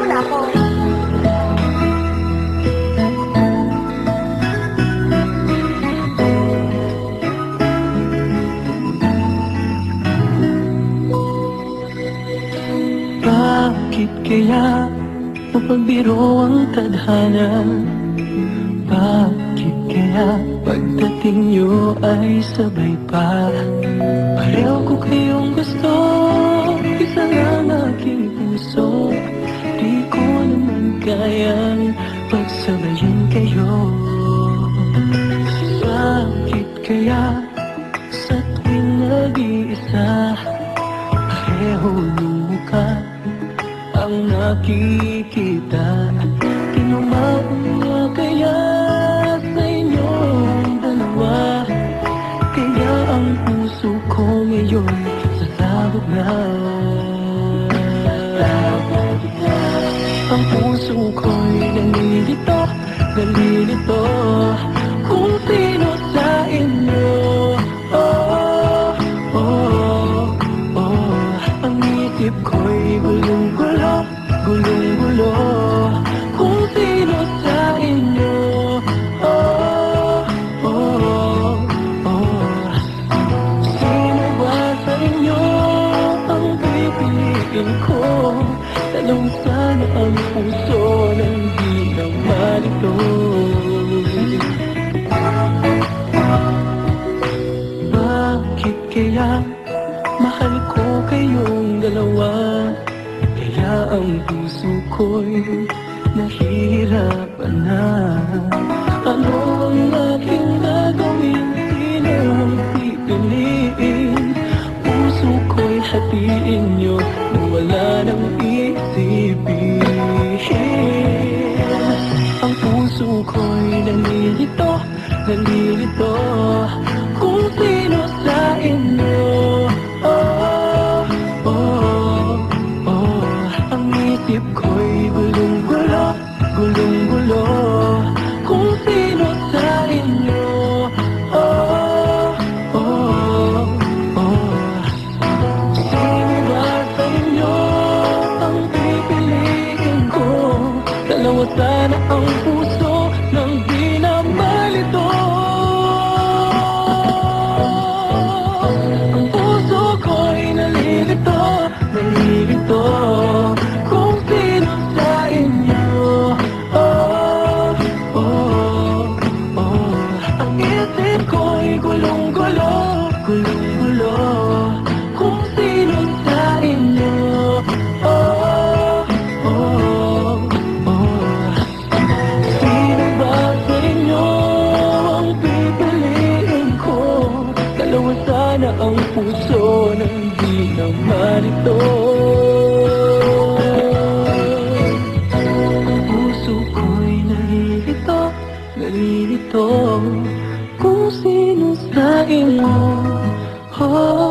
Nako. Bakit kaya napagbiro ang tadhana? Bakit kaya pagdating nyo ay sabay pa? Pareho ko kayong gusto, isa lang aking puso. Di ko naman kayang pagsabayin kayo. Bakit kaya sa tuwing nag-iisa, pareho ng mukha ang nakikita? Tinumaan nga kaya sa inyong dalawa, kaya ang puso ko ngayon sasabog na. Ang puso ko'y nalilito, nalilito kung sino sa inyo. Oh, oh, oh. Ang isip ko'y gulong-gulo, gulong-gulo kung sino sa inyo. Oh, oh, oh. Sino ba sa inyo ang pipiliin ko? Tanong sana ang puso ng di naman ito. Bakit kaya mahal ko kayong dalawa, kaya ang puso ko'y nahihirapan na? Ano ang aking gagawin? Sino ang pipiliin? Puso ko'y hatiin nyo na wala nang isipin. Ang puso ko'y nalilito, nalilito kung sino sa inyo. Oh, oh, oh. Ang isip ko'y gulong-gulo, gulong-gulo kung sino sa inyo. Oh, oh, oh. Sino ba sa inyo ang pipiliin ko? Dalawa sana ang puso ng di na malito. Ang puso ko'y nalilito, nalilito kung sino sa inyo. Oh, oh, oh. Ang isip ko'y gulong-gulo, gulong-gulo kung sino sa inyo. Oh, oh, oh. Sino ba sa inyo ang pipiliin ko? Dalawa sana ang puso ng di naman ito. Ang puso ko'y nalilito, nalilito kung sino sa inyo. Oh,